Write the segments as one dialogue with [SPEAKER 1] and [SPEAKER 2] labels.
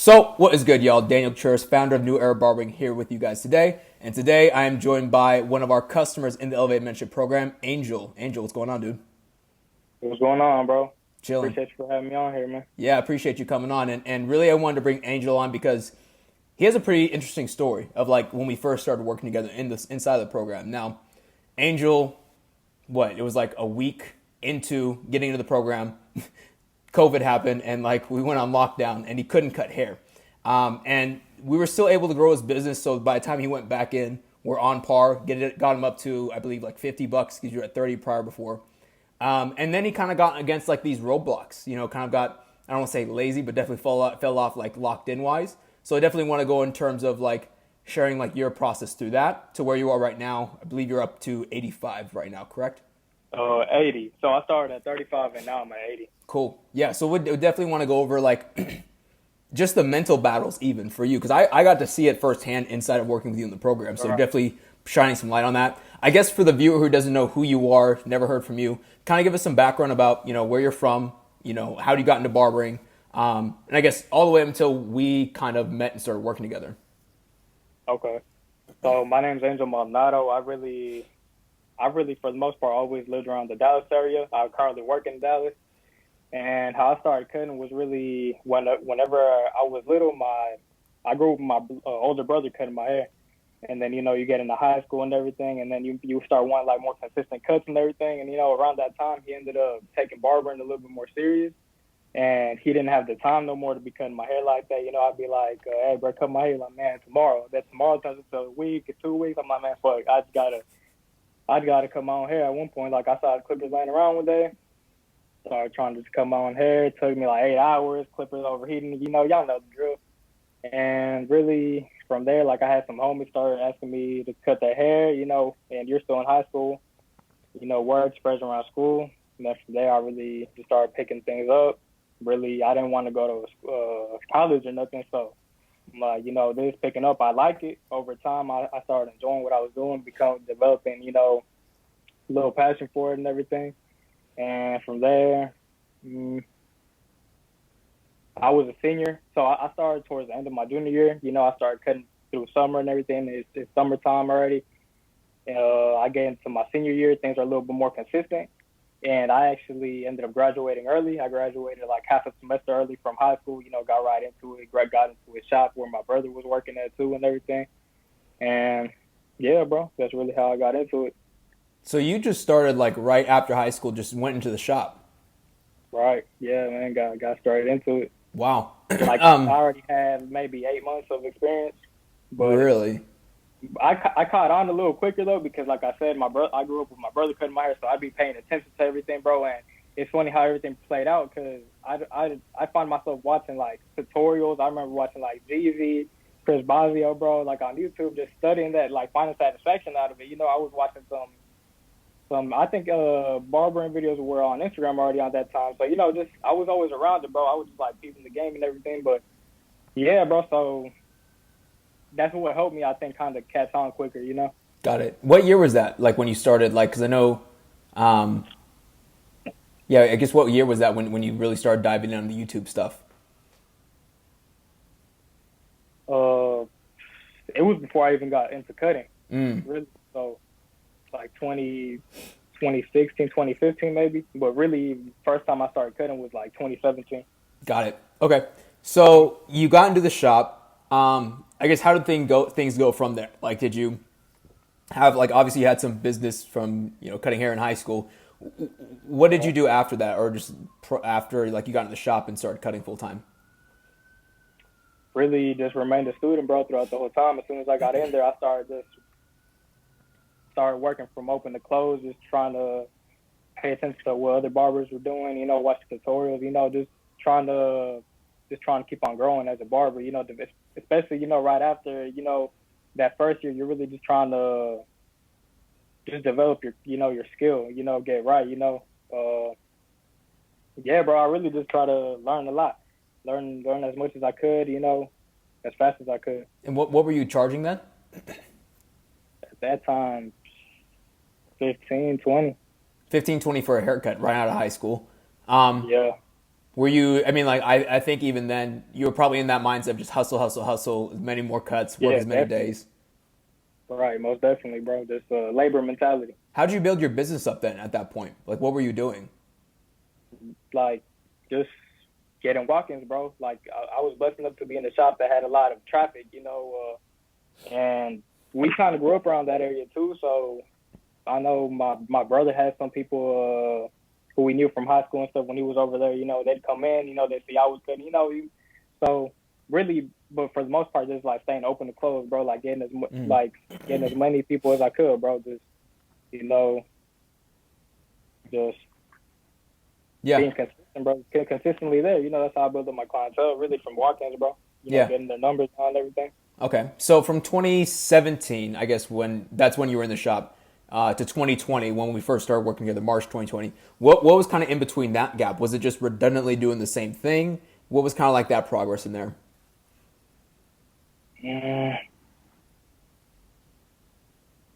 [SPEAKER 1] So, what is good, y'all? Daniel Church, founder of New Era Barbering, here with you guys today. And today I am joined by one of our customers in the Elevated Mentorship program, Angel. Angel, what's going on, dude?
[SPEAKER 2] What's going on, bro?
[SPEAKER 1] Chilling.
[SPEAKER 2] Appreciate you for having me on here, man.
[SPEAKER 1] Yeah, I appreciate you coming on. And really, I wanted to bring Angel on because he has a pretty interesting story of like when we first started working together inside of the program. Now, Angel, it was like a week into getting into the program. COVID happened and like we went on lockdown and he couldn't cut hair. And we were still able to grow his business. So by the time he went back in, we're on par. Got him up to, I believe, like $50 because you were at 30 prior before. And then he kind of got against like these roadblocks, kind of got, I don't want to say lazy, but definitely fell off like locked in wise. So I definitely want to go in terms of like sharing like your process through that to where you are right now. I believe you're up to 85 right now, correct?
[SPEAKER 2] 80. So I started at 35 and now I'm at 80.
[SPEAKER 1] Cool. Yeah. So we definitely want to go over like just the mental battles even for you because I got to see it firsthand inside of working with you in the program.
[SPEAKER 2] All
[SPEAKER 1] So
[SPEAKER 2] right.
[SPEAKER 1] definitely shining some light on that. I guess for the viewer who doesn't know who you are, never heard from you, kind of give us some background about where you're from, how you got into barbering, and I guess all the way up until we kind of met and started working together.
[SPEAKER 2] Okay. So my name's Angel Maldonado. I really, for the most part, always lived around the Dallas area. I currently work in Dallas. And how I started cutting was really whenever I was little, I grew up with my older brother cutting my hair. And then, you get into high school and everything, and then you start wanting like more consistent cuts and everything. And, around that time, he ended up taking barbering a little bit more serious. And he didn't have the time no more to be cutting my hair like that. I'd be like, hey, bro, cut my hair. Like, man, tomorrow. That tomorrow turns into a week or 2 weeks. I'm like, man, fuck, I just gotta cut my own hair at one point. Like, I saw the clippers laying around one day. Started trying to just cut my own hair. It took me like 8 hours. Clippers overheating. Y'all know the drill. And really, from there, like I had some homies started asking me to cut their hair, and you're still in high school, word spreads around school. And then from there, I really just started picking things up. Really, I didn't want to go to college or nothing. So, this picking up, I like it. Over time, I started enjoying what I was doing, developing, a little passion for it and everything. And from there, I was a senior, so I started towards the end of my junior year. I started cutting through summer and everything. It's summertime already. I get into my senior year, things are a little bit more consistent. And I actually ended up graduating early. I graduated like half a semester early from high school, got right into it. Greg got into a shop where my brother was working at too and everything. And yeah, bro, that's really how I got into it.
[SPEAKER 1] So you just started like right after high school, just went into the shop.
[SPEAKER 2] Right. Yeah, man, got started into it.
[SPEAKER 1] Wow.
[SPEAKER 2] Like I already had maybe 8 months of experience, but
[SPEAKER 1] Really?
[SPEAKER 2] I caught on a little quicker though because, like I said, I grew up with my brother cutting my hair, so I'd be paying attention to everything, bro. And it's funny how everything played out because I find myself watching like tutorials. I remember watching like Jeezy, Chris Bosio, bro, like on YouTube, just studying that, like finding satisfaction out of it. I was watching some I think barbering videos were on Instagram already on that time. So just I was always around it, bro. I was just like peeping the game and everything, but yeah, bro. So that's what helped me, I think, kind of catch on quicker.
[SPEAKER 1] Got it. What year was that? Like when you started, like, because I know, um, yeah, I guess what year was that when you really started diving into the YouTube stuff?
[SPEAKER 2] Uh, it was before I even got into cutting,
[SPEAKER 1] Mm,
[SPEAKER 2] really. So like 2016, 2015 maybe. But really, first time I started cutting was like 2017.
[SPEAKER 1] got it. Okay. So you got into the shop. I guess how did things go from there? Like, did you have like obviously you had some business from cutting hair in high school. What did you do after that, or just after like you got into the shop and started cutting full time?
[SPEAKER 2] Really just remained a student, bro, throughout the whole time. As soon as I got in there, I started working from open to close, just trying to pay attention to what other barbers were doing, watch tutorials, just trying to keep on growing as a barber, especially, right after, that first year, you're really just trying to just develop your skill, get right, yeah, bro, I really just try to learn a lot, learn as much as I could, as fast as I could.
[SPEAKER 1] And what were you charging then?
[SPEAKER 2] At that time, 15, 20.
[SPEAKER 1] 15, 20 for a haircut right out of high school. Um,
[SPEAKER 2] Yeah.
[SPEAKER 1] Were you? I mean, like I think even then you were probably in that mindset of just hustle, hustle, hustle, as many more cuts, work
[SPEAKER 2] Yeah,
[SPEAKER 1] as many
[SPEAKER 2] definitely.
[SPEAKER 1] days.
[SPEAKER 2] Right, most definitely, bro. Just labor mentality.
[SPEAKER 1] How did you build your business up then at that point? Like, what were you doing?
[SPEAKER 2] Like, just getting walk-ins, bro. Like, I was blessed enough to be in a shop that had a lot of traffic, and we kind of grew up around that area too. So I know my brother had some people who we knew from high school and stuff when he was over there. They'd come in, they'd see I was good, so really, but for the most part, just like staying open to close, bro. Like
[SPEAKER 1] Mm.
[SPEAKER 2] like getting as many people as I could, bro. Just you know, just
[SPEAKER 1] Yeah,
[SPEAKER 2] being consistent, bro. Consistently there. That's how I built up my clientele, really from walk-ins, bro.
[SPEAKER 1] yeah.
[SPEAKER 2] Getting their numbers on and everything.
[SPEAKER 1] Okay, so from 2017, I guess when you were in the shop, to 2020 when we first started working together, March 2020. What was kind of in between that gap? Was it just redundantly doing the same thing? What was kind of like that progress in there?
[SPEAKER 2] Mm.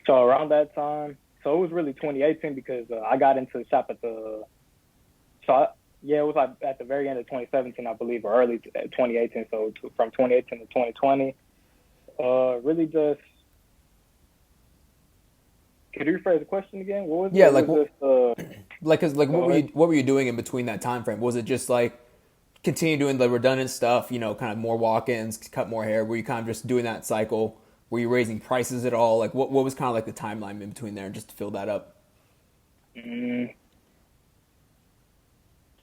[SPEAKER 2] So around that time, so it was really 2018 because I got into the shop so yeah, it was like at the very end of 2017, I believe, or early 2018. So from 2018 to 2020, really just, could you rephrase the question again? What was it?
[SPEAKER 1] Yeah,
[SPEAKER 2] It
[SPEAKER 1] like
[SPEAKER 2] was
[SPEAKER 1] what,
[SPEAKER 2] just,
[SPEAKER 1] like
[SPEAKER 2] go ahead.
[SPEAKER 1] what were you doing in between that time frame? Was it just like continue doing the redundant stuff, kind of more walk-ins, cut more hair? Were you kind of just doing that cycle? Were you raising prices at all? Like what was kind of like the timeline in between there, just to fill that up?
[SPEAKER 2] Mm.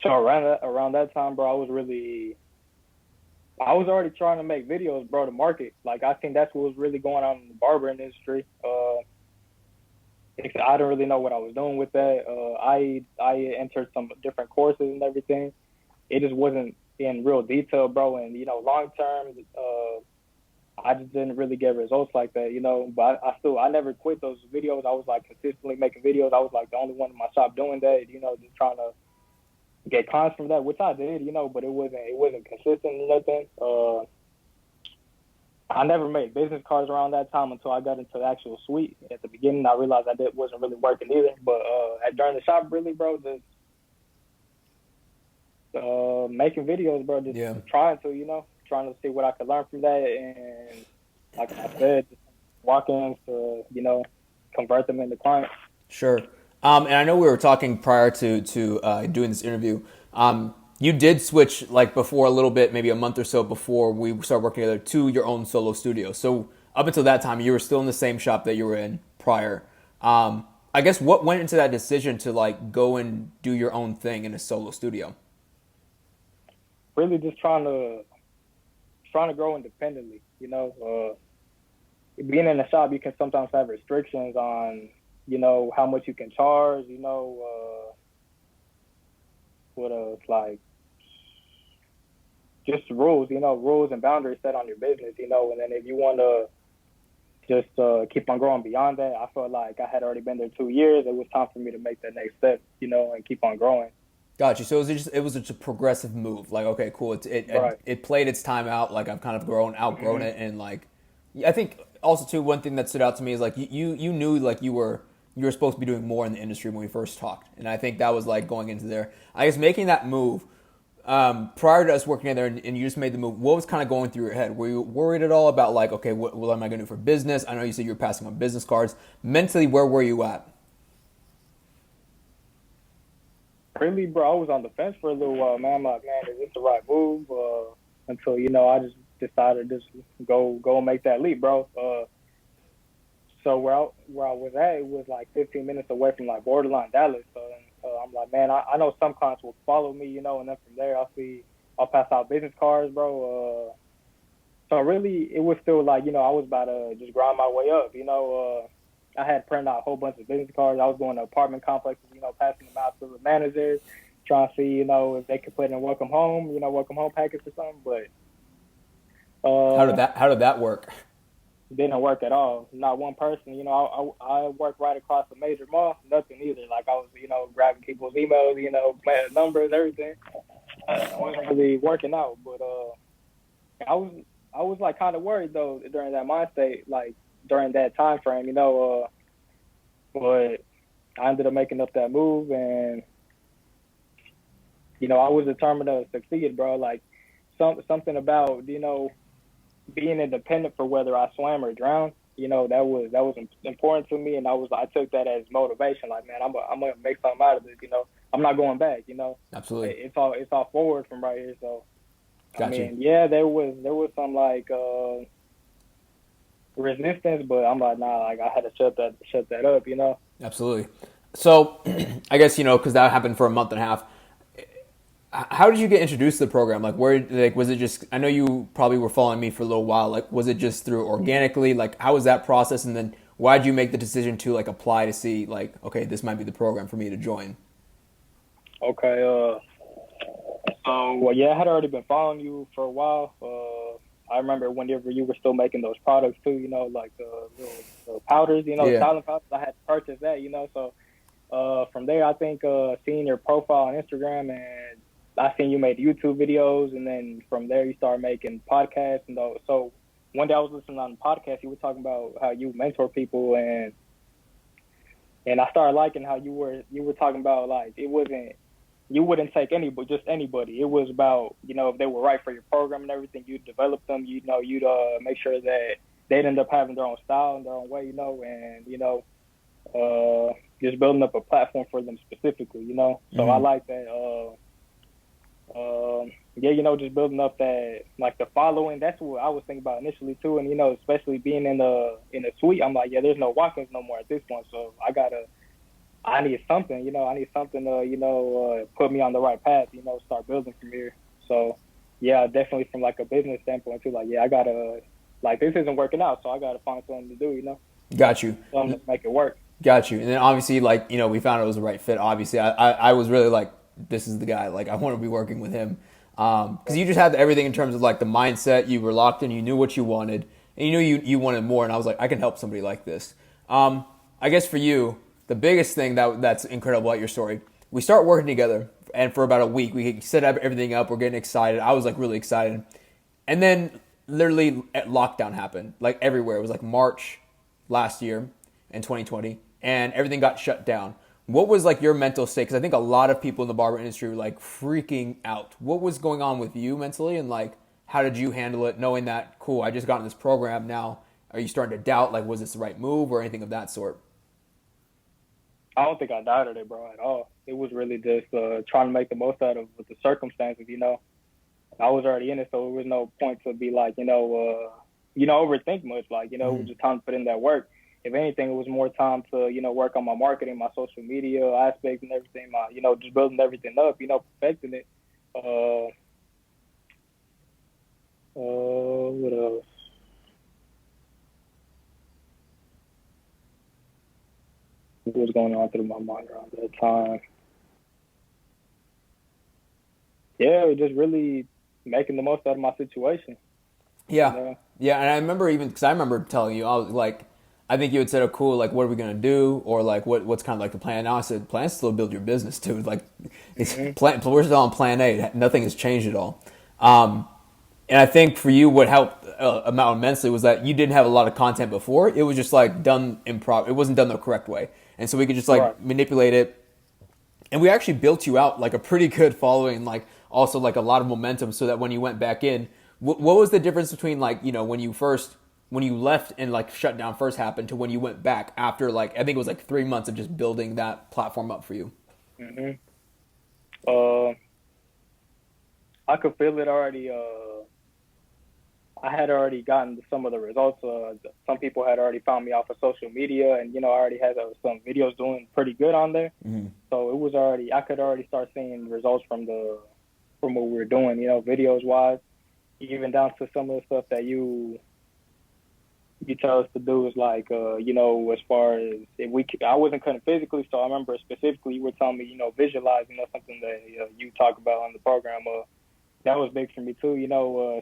[SPEAKER 2] So around that time, bro, I was already trying to make videos, bro, to market. Like, I think that's what was really going on in the barber industry. I don't really know what I was doing with that. I entered some different courses and everything. It just wasn't in real detail, bro. And long term, I just didn't really get results like that, But I never quit those videos. I was like consistently making videos. I was like the only one in my shop doing that, just trying to get clients from that, which I did, but it wasn't consistent or nothing. I never made business cards around that time until I got into the actual suite. At the beginning, I realized that wasn't really working either. But during the shop, really, bro, just making videos, bro, just
[SPEAKER 1] Yeah,
[SPEAKER 2] trying to see what I could learn from that. And like I said, just walk-ins to, convert them into clients.
[SPEAKER 1] sure. And I know we were talking prior to doing this interview. You did switch like before a little bit, maybe a month or so before we started working together, to your own solo studio. So up until that time, you were still in the same shop that you were in prior. I guess what went into that decision to like go and do your own thing in a solo studio?
[SPEAKER 2] Really just trying to grow independently, being in the shop, you can sometimes have restrictions on, how much you can charge, what else, like just rules, rules and boundaries set on your business, and then if you want to just keep on growing beyond that, I felt like I had already been there 2 years. It was time for me to make that next step, and keep on growing.
[SPEAKER 1] Got you. So it was just a progressive move. Like, okay, cool.
[SPEAKER 2] Right.
[SPEAKER 1] It played its time out. Like I've kind of outgrown
[SPEAKER 2] Mm-hmm.
[SPEAKER 1] it, and like I think also too one thing that stood out to me is like you knew like you were supposed to be doing more in the industry when we first talked, and I think that was like going into there. I guess making that move prior to us working together, and you just made the move. What was kind of going through your head? Were you worried at all about like, okay, what am I going to do for business? I know you said you were passing on business cards. Mentally, where were you at?
[SPEAKER 2] Really, bro, I was on the fence for a little while, man. I'm like, man, is this the right move? Until I just decided to just go and make that leap, bro. So where I was at, it was like 15 minutes away from like borderline Dallas. So I'm like, man, I know some clients will follow me, and then from there I'll pass out business cards, bro. So really, it was still like, I was about to just grind my way up, I had printed out a whole bunch of business cards. I was going to apartment complexes, passing them out to the managers, trying to see, if they could put in welcome home package or something. But uh,
[SPEAKER 1] How did that work?
[SPEAKER 2] it didn't work at all. Not one person. I worked right across a major mall. Nothing either. Like I was, grabbing people's emails, playing numbers, everything. It wasn't really working out. But I was I was like kind of worried though during that mind state, like during that time frame, but I ended up making up that move, and I was determined to succeed, bro. Like something about being independent for whether I swam or drowned. That was important to me, and I took that as motivation. Like, man, I'm gonna make something out of this. I'm not going back.
[SPEAKER 1] Absolutely.
[SPEAKER 2] It's all forward from right here. So I
[SPEAKER 1] Got you.
[SPEAKER 2] mean, yeah, there was some like resistance, but I'm like, nah, like I had to shut that up.
[SPEAKER 1] Absolutely. So, I guess because that happened for a month and a half. How did you get introduced to the program? Like, where, like, was it just? I know you probably were following me for a little while. Like, was it just through organically? Like, how was that process? And then, why did you make the decision to like apply to see like, okay, this might be the program for me to join?
[SPEAKER 2] Okay. So well, yeah, I had already been following you for a while. I remember whenever you were still making those products too. Like the little powders.
[SPEAKER 1] Yeah.
[SPEAKER 2] Styling powders. I had to purchase that. So from there, I think seeing your profile on Instagram, and I seen you made YouTube videos, and then from there you started making podcasts. And so one day I was listening on the podcast, you were talking about how you mentor people, and I started liking how you were talking about like it wasn't you wouldn't take anybody, just anybody. It was about if they were right for your program and everything, you'd develop them. You'd make sure that they'd end up having their own style and their own way. And just building up a platform for them specifically. So I like that. Yeah, just building up that like the following. That's what I was thinking about initially too. And especially being in the suite, I'm like, yeah, there's no walk-ins no more at this point. So I need something. I need something to put me on the right path. Start building from here. So yeah, definitely from like a business standpoint too. Like, yeah, I gotta like this isn't working out, so I gotta find something to do.
[SPEAKER 1] Got you.
[SPEAKER 2] Something to make it work.
[SPEAKER 1] Got you. And then obviously, like we found it was the right fit. Obviously, I was really like, this is the guy. Like, I want to be working with him because you just had everything in terms of like the mindset. You were locked in. You knew what you wanted, and you knew you wanted more. And I was like, I can help somebody like this. I guess for you, the biggest thing that's incredible about your story, we start working together, and for about a week, we set everything up. We're getting excited. I was like really excited, and then literally lockdown happened like everywhere. It was like March last year in 2020, and everything got shut down. What was like your mental state? Because I think a lot of people in the barber industry were like freaking out. What was going on with you mentally, and like how did you handle it, knowing that cool, I just got in this program now? Are you starting to doubt like was this the right move or anything of that sort?
[SPEAKER 2] I don't think I doubted it, bro, at all. It was really just trying to make the most out of the circumstances. I was already in it, so there was no point to be like, overthink much. Like, it was just time to put in that work. If anything, it was more time to, work on my marketing, my social media aspects and everything, just building everything up, perfecting it. What else? What was going on through my mind around that time? Yeah, it was just really making the most out of my situation.
[SPEAKER 1] Yeah, yeah, and I remember because I remember telling you, I was like, I think you had said, "Oh, cool. Like, what are we gonna do?" Or like, what's kind of like the plan now? I said, "Plan is still build your business, dude. Like, it's plan. We're still on plan A. Nothing has changed at all." And I think for you, what helped amount immensely was that you didn't have a lot of content before. It was just like done improv. It wasn't done the correct way, and so we could just like manipulate it. And we actually built you out like a pretty good following, like also like a lot of momentum, so that when you went back in, what was the difference between like when you left and like shutdown first happened to when you went back after like I think it was like 3 months of just building that platform up for you?
[SPEAKER 2] Mm-hmm. I could feel it already. I had already gotten some of the results. Some people had already found me off of social media, and I already had some videos doing pretty good on there.
[SPEAKER 1] Mm-hmm.
[SPEAKER 2] So it was already. I could already start seeing results from what we were doing. Videos wise, even down to some of the stuff that you tell us to do is like, as far as I wasn't cutting physically, so I remember specifically you were telling me, visualize, something that you talk about on the program. That was big for me too,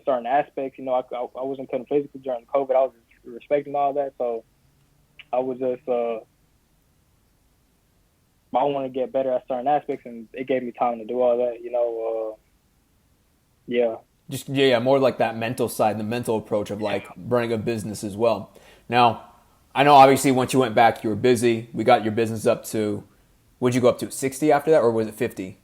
[SPEAKER 2] certain aspects. I wasn't cutting physically during COVID. I was just respecting all that, so I was just I want to get better at certain aspects, and it gave me time to do all that. Yeah.
[SPEAKER 1] Just more like that mental side, the mental approach of like running a business as well. Now, I know obviously once you went back, you were busy. We got your business up to, would you go up to 60 after that, or was it 50?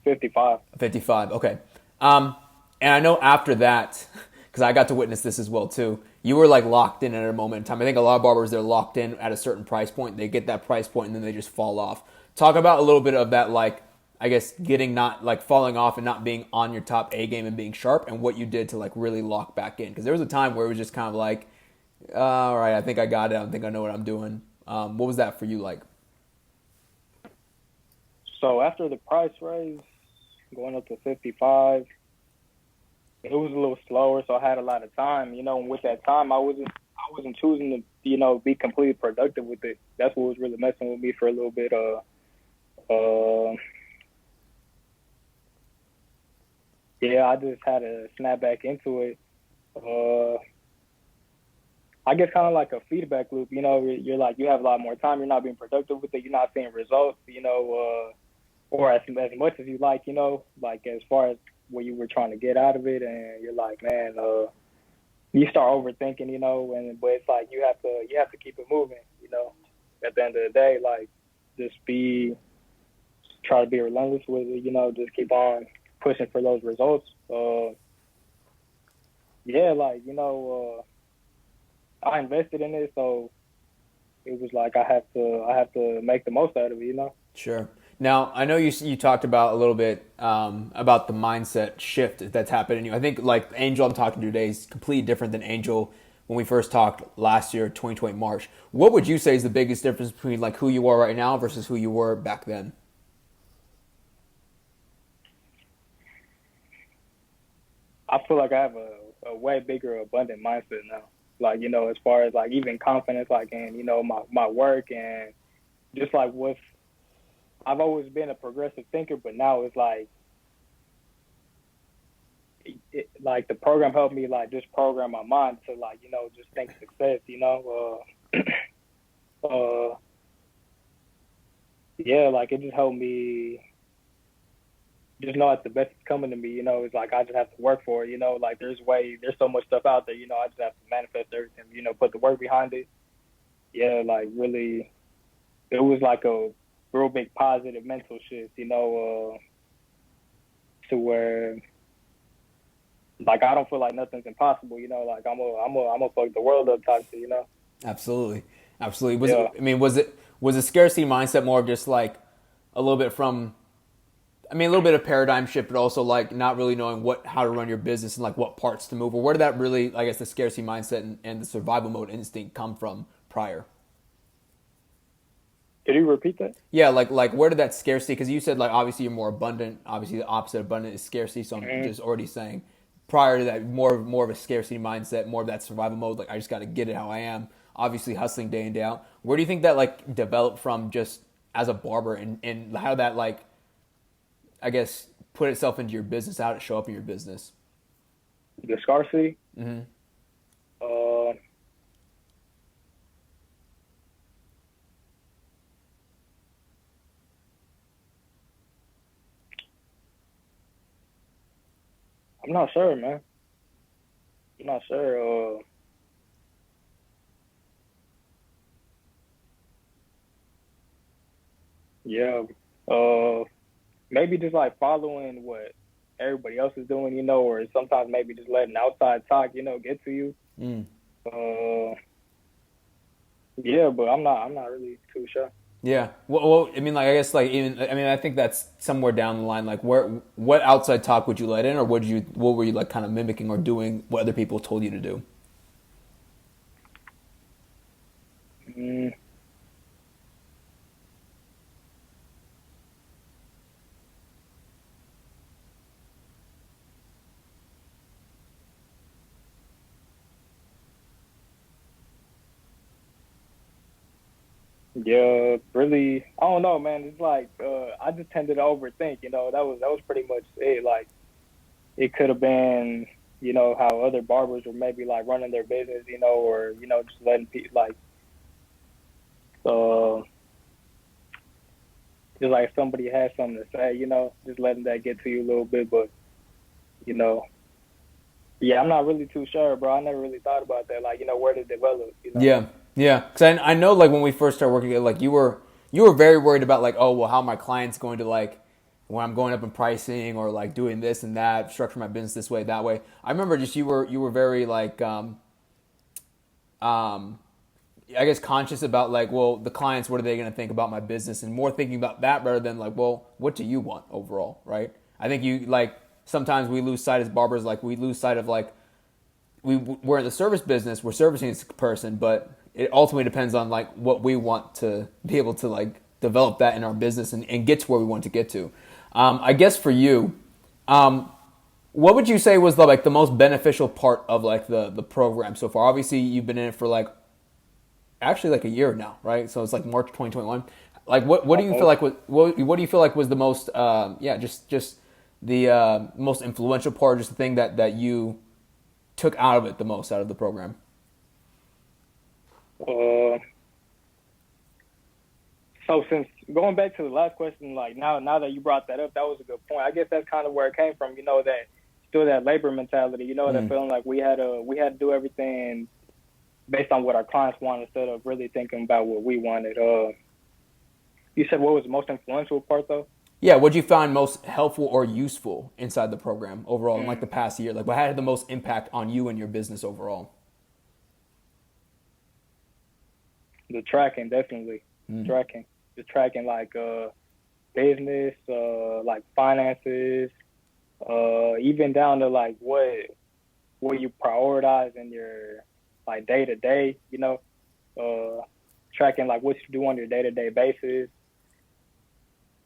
[SPEAKER 2] 55.
[SPEAKER 1] 55. Okay. And I know after that, because I got to witness this as well too. You were like locked in at a moment in time. I think a lot of barbers, they're locked in at a certain price point. They get that price point and then they just fall off. Talk about a little bit of that, like I guess getting not like falling off and not being on your top A game and being sharp, and what you did to like really lock back in. Because there was a time where it was just kind of like, all right, I think I got it. I think I know what I'm doing. What was that for you like?
[SPEAKER 2] So after the price raise, going up to 55, it was a little slower, so I had a lot of time, you know, and with that time I wasn't choosing to, you know, be completely productive with it. That's what was really messing with me for a little bit. Yeah, I just had to snap back into it. I guess kind of like a feedback loop, you know, you're like, you have a lot more time, you're not being productive with it, you're not seeing results, you know, or as much as you like, you know, like as far as what you were trying to get out of it, and you're like, man, you start overthinking, you know, but it's like you have to keep it moving, you know. At the end of the day, like just try to be relentless with it, you know, just keep on pushing for those results. Yeah, like, you know, I invested in it, so it was like I have to make the most out of it, you know.
[SPEAKER 1] Sure. Now, I know you talked about a little bit about the mindset shift that's happened in you. I think like Angel I'm talking to today is completely different than Angel when we first talked last year, 2020 March. What would you say is the biggest difference between like who you are right now versus who you were back then?
[SPEAKER 2] I feel like I have a way bigger abundant mindset now. Like, you know, as far as like even confidence, like in, you know, my work, and just like I've always been a progressive thinker, but now it's like, like the program helped me like just program my mind to like, you know, just think success, you know. Yeah, like it just helped me just know that the best is coming to me, you know. It's like I just have to work for it, you know. Like there's so much stuff out there, you know. I just have to manifest everything, you know, put the work behind it. Yeah, like really, it was like a real big positive mental shift, you know, to where like I don't feel like nothing's impossible, you know. Like I'm a fuck the world up type shit, you know.
[SPEAKER 1] Absolutely. Absolutely.
[SPEAKER 2] Yeah.
[SPEAKER 1] Was the scarcity mindset more of just like a little bit from, I mean, a little bit of paradigm shift, but also like not really knowing how to run your business and like what parts to move, or where did that really, I guess, the scarcity mindset and the survival mode instinct come from prior?
[SPEAKER 2] Could you repeat that?
[SPEAKER 1] Yeah, like where did that scarcity? Because you said like obviously you're more abundant. Obviously the opposite of abundant is scarcity. So I'm
[SPEAKER 2] Mm-hmm.
[SPEAKER 1] just already saying prior to that more of a scarcity mindset, more of that survival mode. Like I just got to get it how I am. Obviously hustling day in day out. Where do you think that like developed from just as a barber, and how that like, I guess, put itself into your business, how did it show up in your business?
[SPEAKER 2] The scarcity.
[SPEAKER 1] Mm-hmm.
[SPEAKER 2] Uh, I'm not sure, man. I'm not sure. Yeah. Maybe just like following what everybody else is doing, you know, or sometimes maybe just letting outside talk, you know, get to you.
[SPEAKER 1] Mm.
[SPEAKER 2] Uh, yeah, but I'm not really too sure.
[SPEAKER 1] Yeah. Well, I mean, like, I guess, like, even, I mean, I think that's somewhere down the line. Like, what outside talk would you let in, or what were you like, kind of mimicking or doing what other people told you to do?
[SPEAKER 2] Mm, yeah, really, I don't know, man. It's like I just tended to overthink. You know, that was pretty much it. Like, it could have been, you know, how other barbers were maybe like running their business, you know, or you know, just letting people like, uh, just like if somebody has something to say, you know, just letting that get to you a little bit. But you know, yeah, I'm not really too sure, bro. I never really thought about that. Like, you know, where to develop, you know.
[SPEAKER 1] Yeah, yeah. Because I know, like, when we first started working together, like, you were very worried about, like, oh, well, how my client's going to, like, when I'm going up in pricing or like doing this and that, structure my business this way, that way. I remember just you were very like um, I guess conscious about like, well, the clients, what are they going to think about my business, and more thinking about that rather than like, well, what do you want overall, right? I think you like sometimes we lose sight as barbers, like we lose sight of like we're in the service business, we're servicing this person, but it ultimately depends on like what we want to be able to like develop that in our business and get to where we want to get to. I guess for you, um, what would you say was the like the most beneficial part of like the program so far? Obviously, you've been in it for like actually like a year now, right? So it's like March 2021. Like what do you feel
[SPEAKER 2] Okay.
[SPEAKER 1] like was what do you feel like was the most yeah just the most influential part, just the thing that you took out of it the most out of the program?
[SPEAKER 2] Uh, so since going back to the last question, like now that you brought that up, that was a good point. I guess that's kind of where it came from. That still that labor mentality. That
[SPEAKER 1] Mm.
[SPEAKER 2] feeling like we had to do everything based on what our clients want instead of really thinking about what we wanted. You said what was the most influential part though?
[SPEAKER 1] Yeah, what do you find most helpful or useful inside the program overall in like the
[SPEAKER 2] Mm,
[SPEAKER 1] past year? Like what had the most impact on you and your business overall?
[SPEAKER 2] the tracking, definitely.
[SPEAKER 1] Mm.
[SPEAKER 2] Tracking. The tracking like business, like finances, even down to like what you prioritize in your like day to day, tracking like what you do on your day to day basis,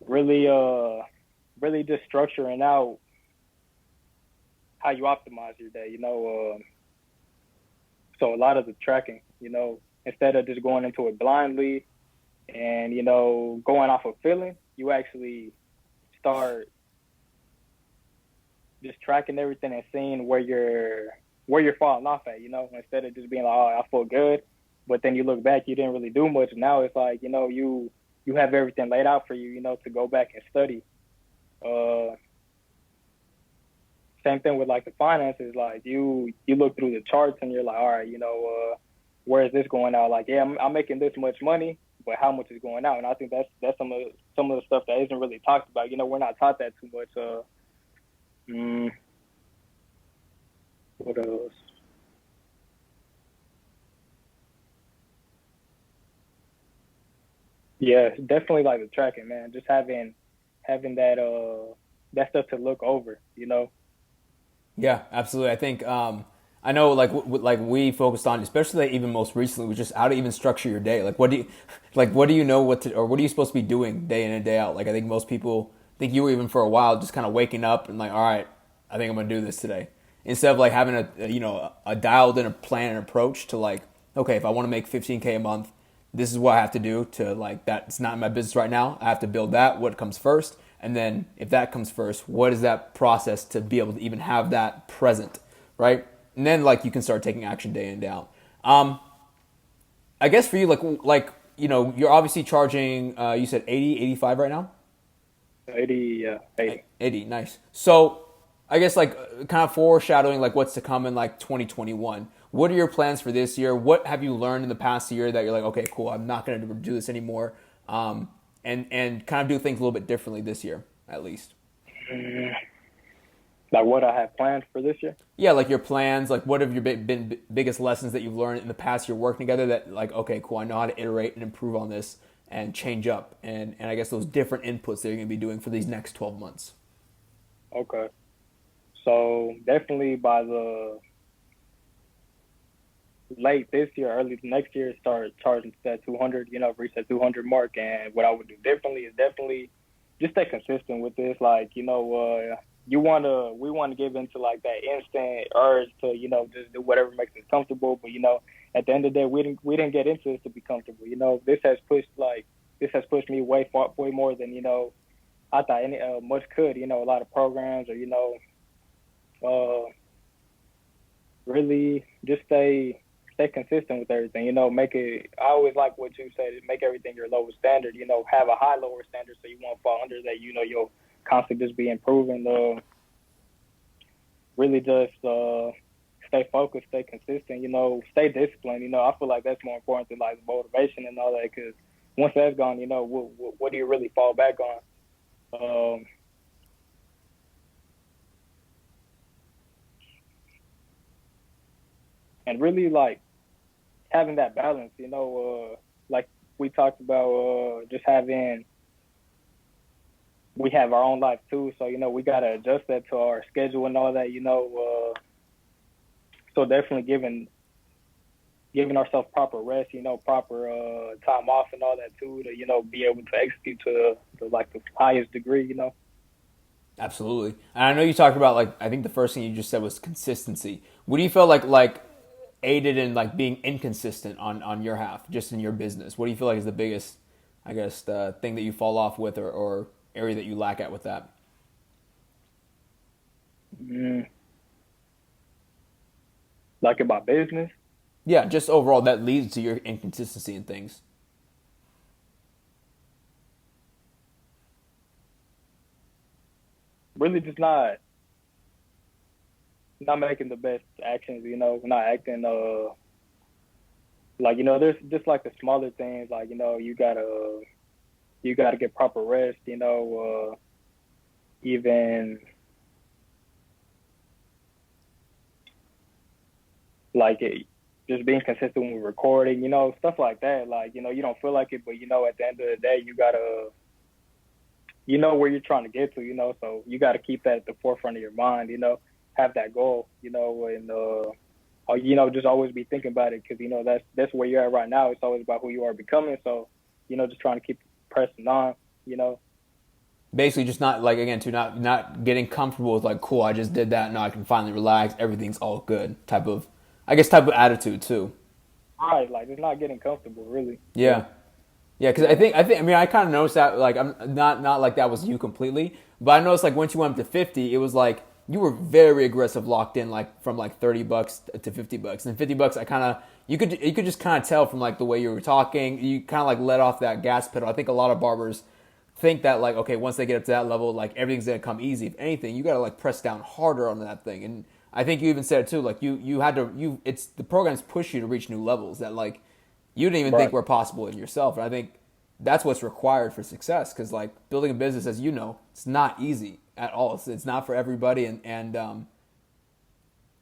[SPEAKER 2] really really just structuring out how you optimize your day, so a lot of the tracking, instead of just going into it blindly and, going off of feeling, you actually start just tracking everything and seeing where you're falling off at, instead of just being like, oh, I feel good, but then you look back, you didn't really do much. Now it's like, you have everything laid out for you, to go back and study. Uh, Same thing with like the finances. Like you look through the charts and you're like, all right, where is this going out? Like, yeah, I'm making this much money, but how much is going out? And I think that's some of the stuff that isn't really talked about. We're not taught that too much. Mm, what else? Yeah, definitely like the tracking, man. Just having that stuff to look over.
[SPEAKER 1] Yeah, absolutely. I think I know like we focused on, especially like even most recently, was just how to even structure your day. Like what do you know what to, or what are you supposed to be doing day in and day out? Like I think most people, I think you were even for a while just kind of waking up and like, all right, I think I'm gonna do this today, instead of like having a dialed in a plan and approach to like, okay, if I want to make 15K a month, this is what I have to do to like that. It's not in my business right now. I have to build that. What comes first? And then if that comes first, what is that process to be able to even have that present, right? And then like you can start taking action day in day out. I guess for you, you're obviously charging. You said 80, 85 right now.
[SPEAKER 2] 80, 80.
[SPEAKER 1] 80, nice. So I guess like kind of foreshadowing like what's to come in like 2021. What are your plans for this year? What have you learned in the past year that you're like, okay, cool, I'm not going to do this anymore, and kind of do things a little bit differently this year, at least.
[SPEAKER 2] Mm, like what I have planned for this year.
[SPEAKER 1] Yeah, like your plans, like what have your been biggest lessons that you've learned in the past year working together that like, okay, cool, I know how to iterate and improve on this and change up, and I guess those different inputs that you're going to be doing for these next 12 months.
[SPEAKER 2] Okay. So definitely by the late this year, early next year, start charging to that 200, reach that 200 mark. And what I would do differently is definitely just stay consistent with this. Like, we want to give into like that instant urge to, just do whatever makes us comfortable. But, at the end of the day, we didn't get into this to be comfortable. This has pushed me way more than, I thought much could, a lot of programs or, uh, really just stay consistent with everything. Make it. I always like what you said. Make everything your lowest standard. Have a high lower standard so you won't fall under that. You'll constantly just be improving. Really just stay focused, stay consistent. Stay disciplined. I feel like that's more important than like motivation and all that. Because once that's gone, what do you really fall back on? and really like having that balance, like we talked about, just having, we have our own life too. So, we got to adjust that to our schedule and all that, so definitely giving ourselves proper rest, proper time off and all that too, to, be able to execute to like the highest degree.
[SPEAKER 1] Absolutely. And I know you talked about like I think the first thing you just said was consistency. What do you feel like aided in like being inconsistent on your half, just in your business? What do you feel like is the biggest, I guess, the thing that you fall off with or area that you lack at with that?
[SPEAKER 2] Mm. Like about business?
[SPEAKER 1] Yeah, just overall that leads to your inconsistency in things.
[SPEAKER 2] Really just not making the best actions, not acting like, there's just like the smaller things, like, you gotta get proper rest, even like just being consistent with recording, stuff like that. Like, you don't feel like it, but at the end of the day, you gotta, where you're trying to get to, so you gotta keep that at the forefront of your mind, have that goal, and just always be thinking about it, because that's where you're at right now. It's always about who you are becoming. So, just trying to keep pressing on.
[SPEAKER 1] Basically, just not like again to not getting comfortable with like cool. I just did that. Now I can finally relax. Everything's all good. Type of attitude too.
[SPEAKER 2] Right, like it's not getting comfortable, really.
[SPEAKER 1] Yeah. Yeah, because I mean, I kind of noticed that, like, I'm not like that was you completely, but I noticed, like, once you went up to 50, it was like, you were very aggressive, locked in, like, from, like, $30 to $50. And $50, you could just kind of tell from, like, the way you were talking, you kind of, like, let off that gas pedal. I think a lot of barbers think that, like, okay, once they get up to that level, like, everything's going to come easy. If anything, you got to, like, press down harder on that thing. And I think you even said it, too, like, the programs push you to reach new levels that, like, you didn't even think were possible in yourself. And I think that's what's required for success, because like building a business, as you know, it's not easy at all. It's not for everybody, and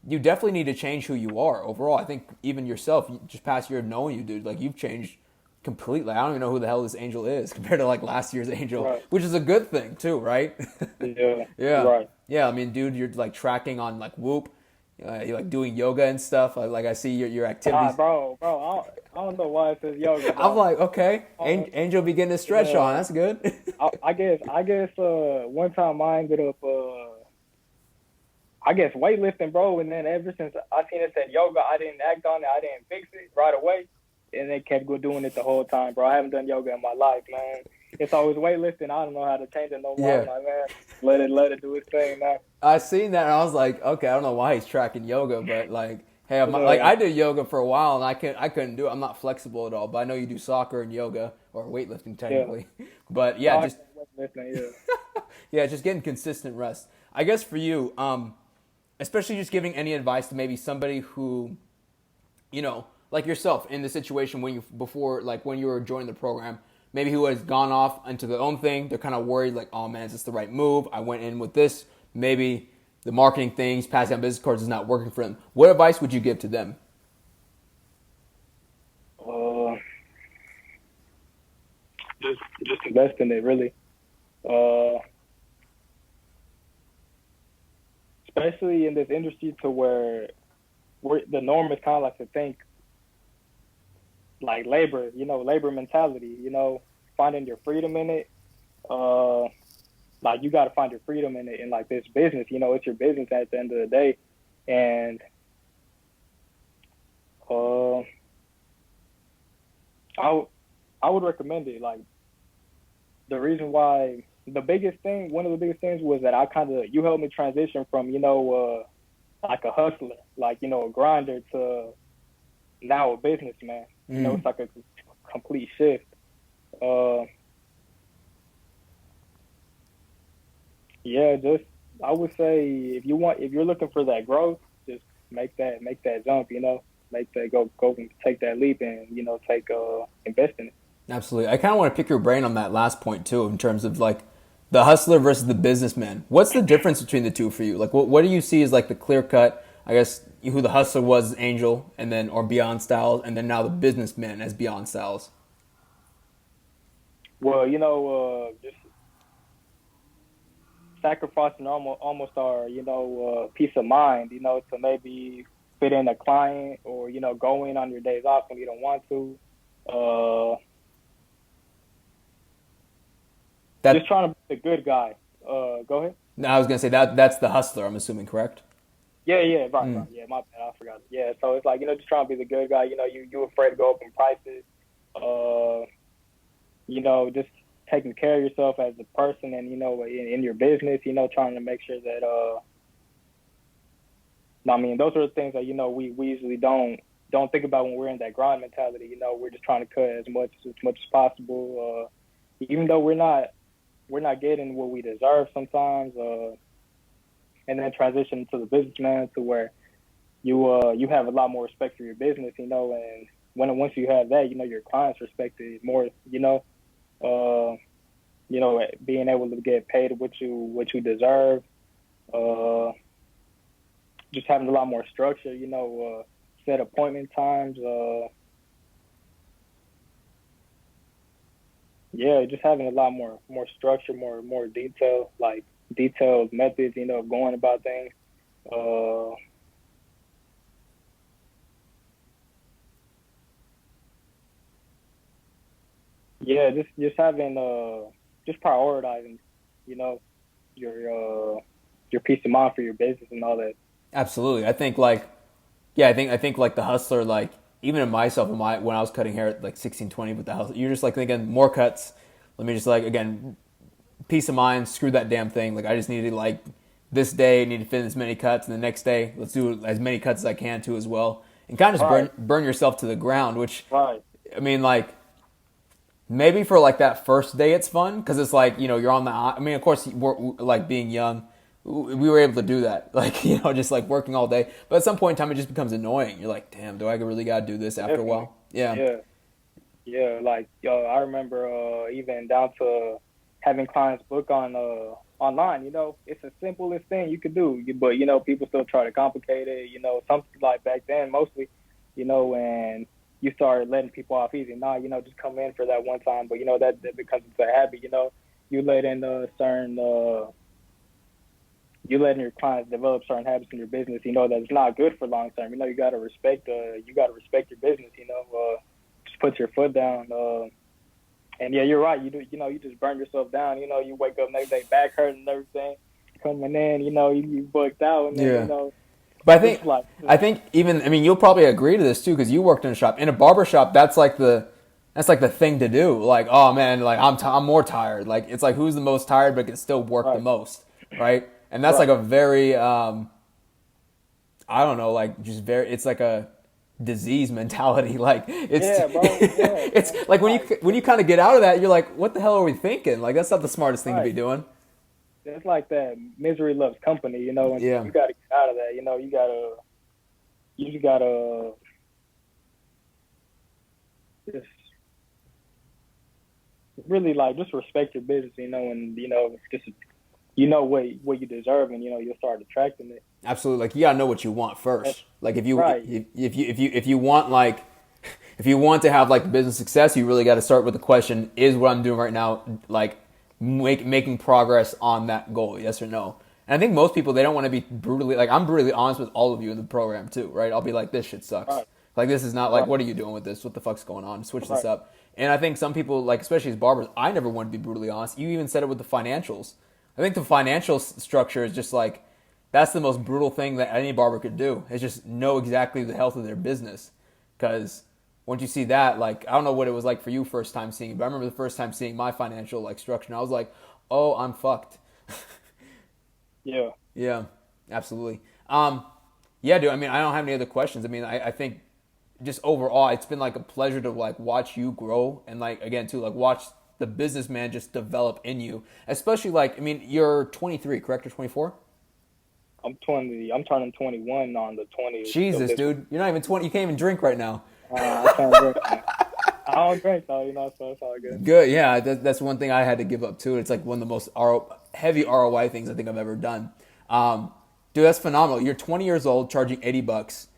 [SPEAKER 1] you definitely need to change who you are overall. I think even yourself, just past year of knowing you, dude, like you've changed completely. I don't even know who the hell this Angel is compared to like last year's Angel, which is a good thing too, right?
[SPEAKER 2] Yeah.
[SPEAKER 1] Yeah.
[SPEAKER 2] Right.
[SPEAKER 1] Yeah. I mean, dude, you're like tracking on like Whoop. You're like doing yoga and stuff. Like I see your activities.
[SPEAKER 2] Bro, I don't know why it says yoga. Bro.
[SPEAKER 1] I'm like, okay, Angel be getting a stretch on. That's good.
[SPEAKER 2] I guess one time I ended up I guess weightlifting, bro, and then ever since I seen it said yoga, I didn't act on it. I didn't fix it right away, and then kept doing it the whole time, bro. I haven't done yoga in my life, man. It's always weightlifting. I don't know how to change it no more.
[SPEAKER 1] Yeah.
[SPEAKER 2] I'm like, man, let it do its thing, man.
[SPEAKER 1] I seen that and I was like, okay, I don't know why he's tracking yoga, but like, hey, like I did yoga for a while and I couldn't do it. I'm not flexible at all, but I know you do soccer and yoga or weightlifting technically. Yeah. But yeah, just yeah, just getting consistent rest. I guess for you, especially just giving any advice to maybe somebody who, like yourself in the situation when you were joining the program, maybe who has gone off into their own thing. They're kind of worried, like, oh man, is this the right move? I went in with this. Maybe the marketing things, passing on business cards is not working for them. What advice would you give to them?
[SPEAKER 2] Just invest in it, really. Especially in this industry, to where the norm is kind of like to think like labor, labor mentality, finding your freedom in it. Like you got to find your freedom in it, in like this business, it's your business at the end of the day. And I would recommend it. Like the reason why, one of the biggest things was that you helped me transition from, like a hustler, like, a grinder to now a businessman. It's like a complete shift. Yeah, I would say if you're looking for that growth, just make that jump, make that go and take that leap and, invest in it.
[SPEAKER 1] Absolutely. I kind of want to pick your brain on that last point too, in terms of like the hustler versus the businessman. What's the difference between the two for you? Like what do you see as like the clear cut, I guess who the hustler was Angel, and then or Beyond Styles, and then now the businessman as Beyond Styles.
[SPEAKER 2] Well, just sacrificing almost our, peace of mind, to maybe fit in a client or, go in on your days off when you don't want to. Just trying to be a good guy. Go ahead.
[SPEAKER 1] No, I was gonna say that's the hustler. I'm assuming, correct?
[SPEAKER 2] Yeah, right. Yeah, my bad, I forgot. Yeah, so it's like, just trying to be the good guy. You afraid to go up in prices. Just taking care of yourself as a person and, in your business, trying to make sure that, those are the things that, we usually don't think about when we're in that grind mentality. We're just trying to cut as much as possible. Even though we're not getting what we deserve sometimes, and then transition to the businessman to where you have a lot more respect for your business, and once you have that, your clients respect it more, being able to get paid what you deserve, just having a lot more structure, set appointment times, just having a lot more structure, more detail, like detailed methods, of going about things. Just having just prioritizing, your peace of mind for your business and all that.
[SPEAKER 1] Absolutely. I think I think like the hustler, like even in myself, when I was cutting hair at like 16, 20 with the hustler, you're just like thinking more cuts. Let me just like, again, peace of mind, screw that damn thing. Like I just need to like this day, need to fit in as many cuts, and the next day, let's do as many cuts as I can too as well. And kind of just burn yourself to the ground, which, I mean, like, maybe for like that first day it's fun because it's like, you're on the, I mean, of course, we're, like being young, we were able to do that, like, just like working all day. But at some point in time, it just becomes annoying. You're like, damn, do I really got to do this after a while? Yeah.
[SPEAKER 2] Like, I remember even down to having clients book on online. It's the simplest thing you could do, but people still try to complicate it. Something like back then mostly, and you start letting people off easy. Just come in for that one time, but that becomes a habit. You let in you letting your clients develop certain habits in your business. That it's not good for long term. You gotta respect your business. Just put your foot down. And yeah, you're right. You just burn yourself down. You wake up next day back hurting and everything. Coming in, you booked out, and then,
[SPEAKER 1] But I think even, I mean, you'll probably agree to this too because you worked in a shop. In a barber shop, that's like the thing to do. Like, oh man, like I'm more tired. Like it's like who's the most tired but can still work the most, right? And that's like a very I don't know, like just very. It's like a disease mentality. Like it's like when you kind of get out of that, you're like, what the hell are we thinking? Like that's not the smartest thing to be doing.
[SPEAKER 2] It's like that misery loves company, and you got to get out of that. You just gotta just really like just respect your business, and just what you deserve, and you'll start attracting it.
[SPEAKER 1] Absolutely, like you gotta know what you want first. Like if you want like if you want to have like business success, you really got to start with the question: is what I'm doing right now like making progress on that goal? Yes or no? And I think most people, they don't want to be brutally, like I'm brutally honest with all of you in the program too, right? I'll be like, this shit sucks. Like this is not like, what are you doing with this? What the fuck's going on? Switch this up. And I think some people, like especially as barbers, I never want to be brutally honest. You even said it with the financials. I think the financial structure is just like, that's the most brutal thing that any barber could do. Is just know exactly the health of their business. Because once you see that, like, I don't know what it was like for you first time seeing it, but I remember the first time seeing my financial like structure, and I was like, oh, I'm fucked. Yeah, absolutely. Yeah, dude, I mean, I don't have any other questions. I mean, I think just overall, it's been like a pleasure to like watch you grow and like, again, too, like watch the businessman just develop in you. Especially like, I mean, you're 23, correct? Or 24?
[SPEAKER 2] I'm 20. I'm turning 21 on the 20th.
[SPEAKER 1] Jesus, dude. You're not even 20. You can't even drink right now.
[SPEAKER 2] I can't drink. I don't drink though, so it's all good.
[SPEAKER 1] Good, yeah. That's one thing I had to give up too. It's like one of the most heavy ROI things I think I've ever done. Dude, that's phenomenal. You're 20 years old, charging $80.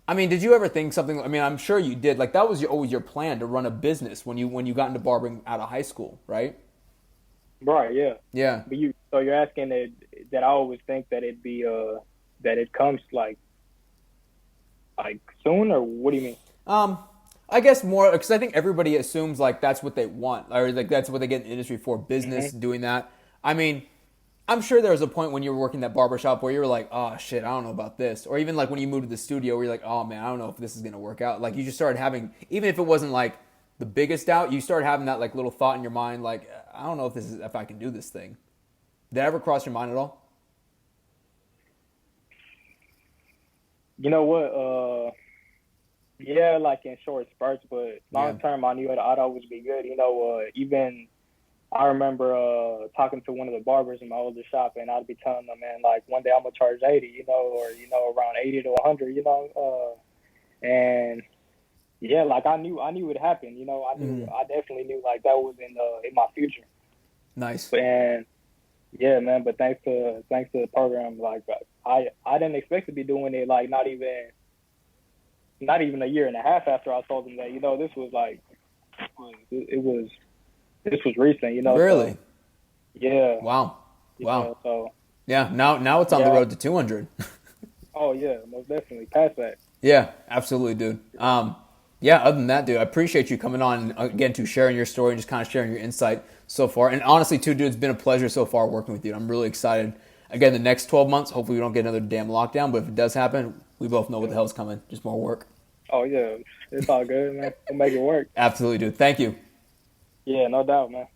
[SPEAKER 1] I mean, did you ever think something? I mean, I'm sure you did. Like that was always your plan to run a business when you got into barbering out of high school, right?
[SPEAKER 2] Right, yeah.
[SPEAKER 1] Yeah.
[SPEAKER 2] But you're asking that I always think that it'd be that it comes like soon, or what do you mean?
[SPEAKER 1] I guess more because I think everybody assumes like that's what they want, or like that's what they get in the industry for, business,
[SPEAKER 2] Mm-hmm.
[SPEAKER 1] doing that. I mean, I'm sure there was a point when you were working that barber shop where you were like, oh shit, I don't know about this, or even like when you moved to the studio where you're like, oh man, I don't know if this is gonna work out. Like you just started having, even if it wasn't like the biggest doubt, you started having that like little thought in your mind, like I don't know if I can do this thing. Did that ever cross your mind at all?
[SPEAKER 2] You know what? Yeah, like in short spurts, but
[SPEAKER 1] Yeah.
[SPEAKER 2] long term, I knew I'd always be good. Even I remember talking to one of the barbers in my older shop, and I'd be telling them, man, like one day I'm gonna charge 80, or around 80 to 100, and yeah, like I knew it happened. I definitely knew like that was in my future.
[SPEAKER 1] Nice.
[SPEAKER 2] And yeah, man, but thanks to the program, like I didn't expect to be doing it like not even a year and a half after I told them that. This was like it was this was recent. So
[SPEAKER 1] Really?
[SPEAKER 2] yeah,
[SPEAKER 1] Wow. Wow.
[SPEAKER 2] so
[SPEAKER 1] Yeah. Now it's on the
[SPEAKER 2] yeah.
[SPEAKER 1] road to 200.
[SPEAKER 2] Oh yeah, most definitely past that.
[SPEAKER 1] Yeah, absolutely, dude. Yeah, other than that, dude, I appreciate you coming on again to sharing your story and just kind of sharing your insight so far. And honestly, too, dude, it's been a pleasure so far working with you. I'm really excited. Again, the next 12 months, hopefully we don't get another damn lockdown, but if it does happen, we both know what the hell's coming. Just more work.
[SPEAKER 2] Oh yeah, it's all good, man. We'll make it work.
[SPEAKER 1] Absolutely, dude. Thank you.
[SPEAKER 2] Yeah, no doubt, man.